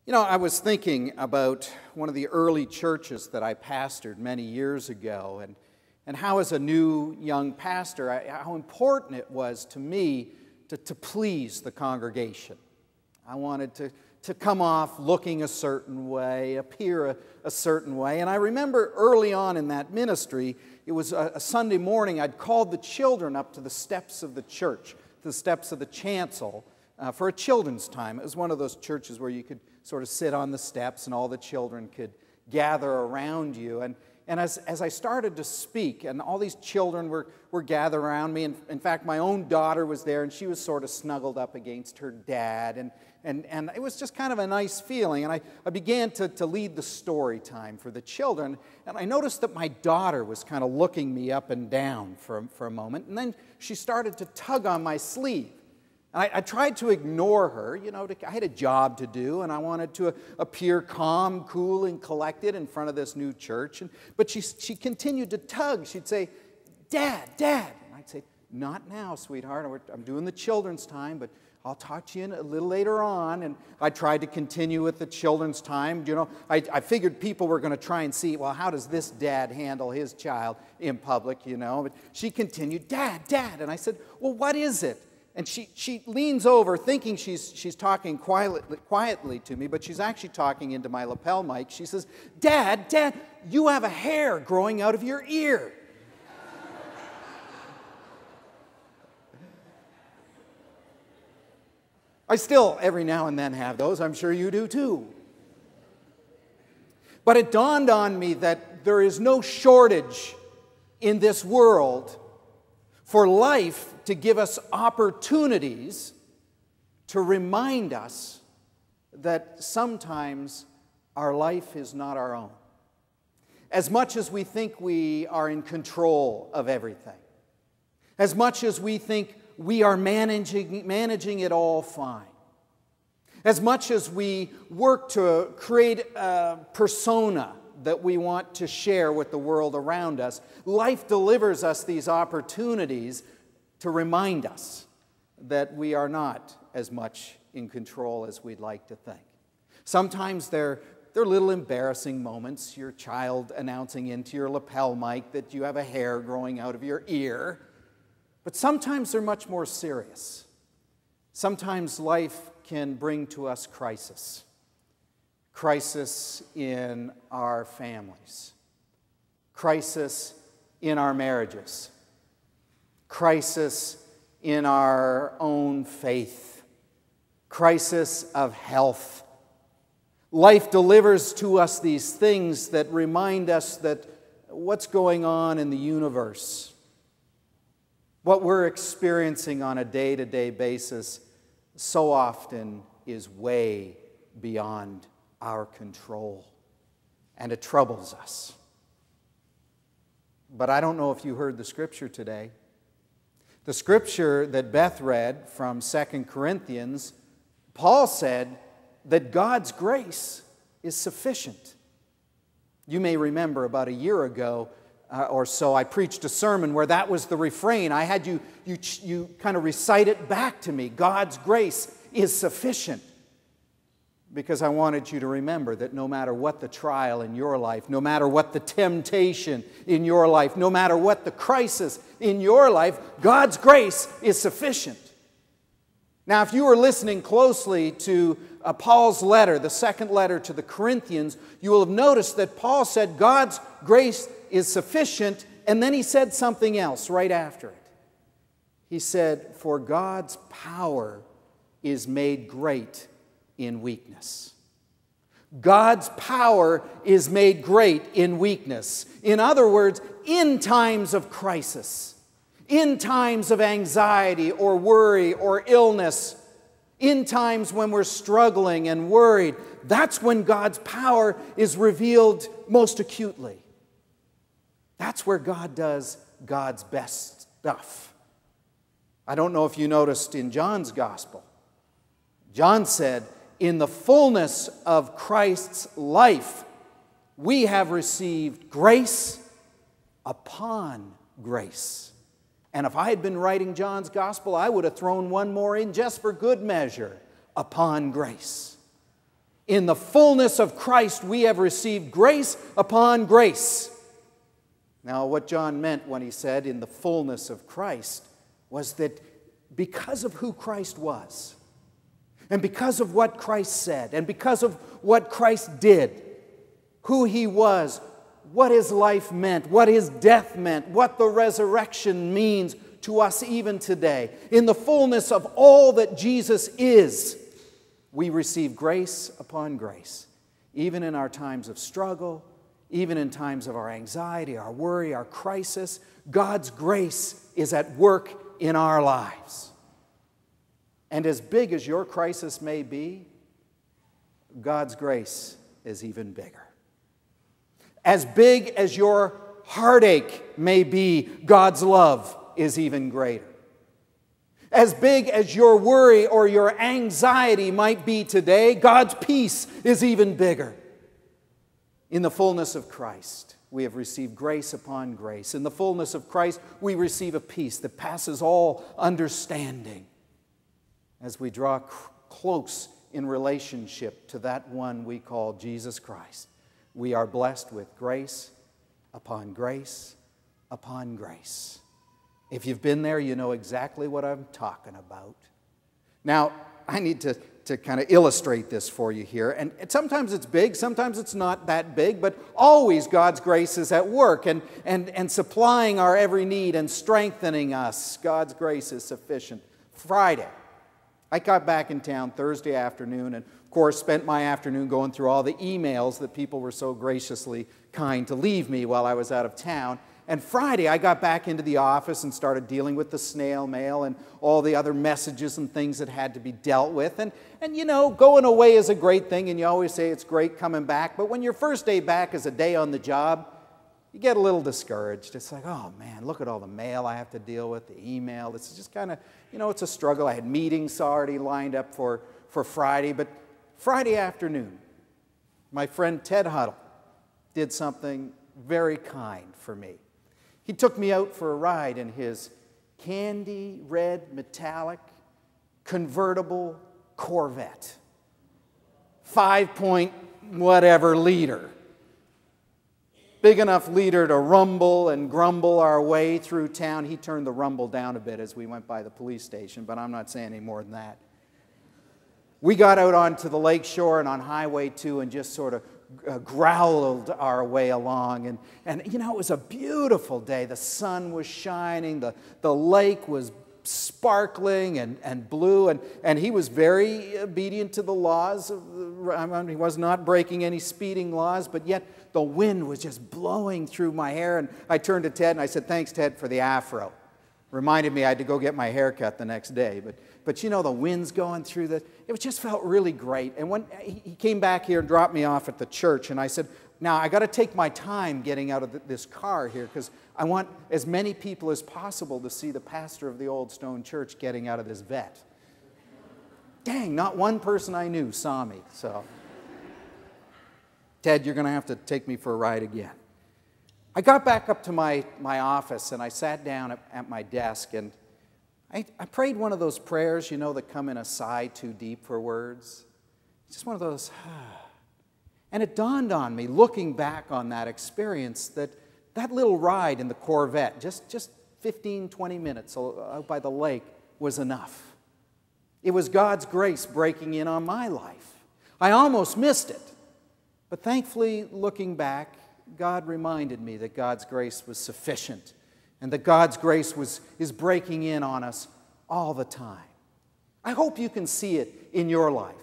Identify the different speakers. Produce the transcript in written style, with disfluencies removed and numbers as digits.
Speaker 1: You know, I was thinking about one of the early churches that I pastored many years ago, and how as a new young pastor, how important it was to me to please the congregation. I wanted to come off looking a certain way, appear a certain way. And I remember early on in that ministry, it was a Sunday morning, I'd called the children up to the steps of the church, to the steps of the chancel, for a children's time. It was one of those churches where you could sort of sit on the steps and all the children could gather around you. And as I started to speak, and all these children were gathered around me, and in fact, my own daughter was there, and she was sort of snuggled up against her dad, and it was just kind of a nice feeling. And I began to lead the story time for the children, and I noticed that my daughter was kind of looking me up and down for a moment, and then she started to tug on my sleeve. I tried to ignore her. You know, I had a job to do, and I wanted to appear calm, cool, and collected in front of this new church. But she continued to tug. She'd say, "Dad, Dad." And I'd say, "Not now, sweetheart. I'm doing the children's time, but I'll talk to you a little later on." And I tried to continue with the children's time. You know, I figured people were going to try and see, well, how does this dad handle his child in public, you know? But she continued, "Dad, Dad." And I said, "Well, what is it?" And she leans over thinking she's talking quietly to me, but she's actually talking into my lapel mic. She says, "Dad, Dad, you have a hair growing out of your ear." I still, every now and then, have those. I'm sure you do too. But it dawned on me that there is no shortage in this world for life to give us opportunities to remind us that sometimes our life is not our own. As much as we think we are in control of everything, as much as we think we are managing it all fine, as much as we work to create a persona that we want to share with the world around us, life delivers us these opportunities to remind us that we are not as much in control as we'd like to think. Sometimes they're little embarrassing moments, your child announcing into your lapel mic that you have a hair growing out of your ear. But sometimes they're much more serious. Sometimes life can bring to us crisis. Crisis in our families, crisis in our marriages, crisis in our own faith, crisis of health. Life delivers to us these things that remind us that what's going on in the universe, what we're experiencing on a day-to-day basis, so often is way beyond our control, and it troubles us. But I don't know if you heard the scripture today. The scripture that Beth read from 2 Corinthians, Paul said that God's grace is sufficient. You may remember about a year ago or so, I preached a sermon where that was the refrain. I had you kind of recite it back to me. God's grace is sufficient. Because I wanted you to remember that no matter what the trial in your life, no matter what the temptation in your life, no matter what the crisis in your life, God's grace is sufficient. Now, if you were listening closely to Paul's letter, the second letter to the Corinthians, you will have noticed that Paul said God's grace is sufficient, and then he said something else right after it. He said, "For God's power is made great in weakness." God's power is made great in weakness. In other words, in times of crisis, in times of anxiety or worry or illness, in times when we're struggling and worried, that's when God's power is revealed most acutely. That's where God does God's best stuff. I don't know if you noticed in John's gospel, John said, "In the fullness of Christ's life, we have received grace upon grace." And if I had been writing John's gospel, I would have thrown one more in just for good measure, upon grace. In the fullness of Christ, we have received grace upon grace. Now, what John meant when he said in the fullness of Christ was that because of who Christ was, and because of what Christ said, and because of what Christ did, who he was, what his life meant, what his death meant, what the resurrection means to us even today, in the fullness of all that Jesus is, we receive grace upon grace, even in our times of struggle, even in times of our anxiety, our worry, our crisis. God's grace is at work in our lives. And as big as your crisis may be, God's grace is even bigger. As big as your heartache may be, God's love is even greater. As big as your worry or your anxiety might be today, God's peace is even bigger. In the fullness of Christ, we have received grace upon grace. In the fullness of Christ, we receive a peace that passes all understanding as we draw close in relationship to that one we call Jesus Christ. We are blessed with grace upon grace upon grace. If you've been there, you know exactly what I'm talking about. Now, I need to kind of illustrate this for you here. And sometimes it's big, sometimes it's not that big, but always God's grace is at work and supplying our every need and strengthening us. God's grace is sufficient. Friday, I got back in town Thursday afternoon and, of course, spent my afternoon going through all the emails that people were so graciously kind to leave me while I was out of town. And Friday, I got back into the office and started dealing with the snail mail and all the other messages and things that had to be dealt with. And you know, going away is a great thing, and you always say it's great coming back. But when your first day back is a day on the job, you get a little discouraged. It's like, oh man, look at all the mail I have to deal with, the email. It's just kind of, you know, it's a struggle. I had meetings already lined up for Friday. But Friday afternoon, my friend Ted Huddle did something very kind for me. He took me out for a ride in his candy red metallic convertible Corvette. 5-point whatever liter. Big enough liter to rumble and grumble our way through town. He turned the rumble down a bit as we went by the police station, but I'm not saying any more than that. We got out onto the lake shore and on Highway 2 and just sort of growled our way along. And you know, it was a beautiful day. The sun was shining. The lake was sparkling and blue. And he was very obedient to the laws. He was not breaking any speeding laws, but yet the wind was just blowing through my hair. And I turned to Ted and I said, "Thanks, Ted, for the afro." Reminded me I had to go get my hair cut the next day. But you know, the wind's going through it just felt really great. And when he came back here and dropped me off at the church, and I said, now I got to take my time getting out of this car here because I want as many people as possible to see the pastor of the Old Stone Church getting out of this vet. Dang, not one person I knew saw me. So, Ted, you're going to have to take me for a ride again. I got back up to my office and I sat down at my desk and I prayed one of those prayers, you know, that come in a sigh too deep for words. It's just one of those, And it dawned on me, looking back on that experience, that little ride in the Corvette, just 15, 20 minutes out by the lake, was enough. It was God's grace breaking in on my life. I almost missed it. But thankfully, looking back, God reminded me that God's grace was sufficient and that God's grace is breaking in on us all the time. I hope you can see it in your life.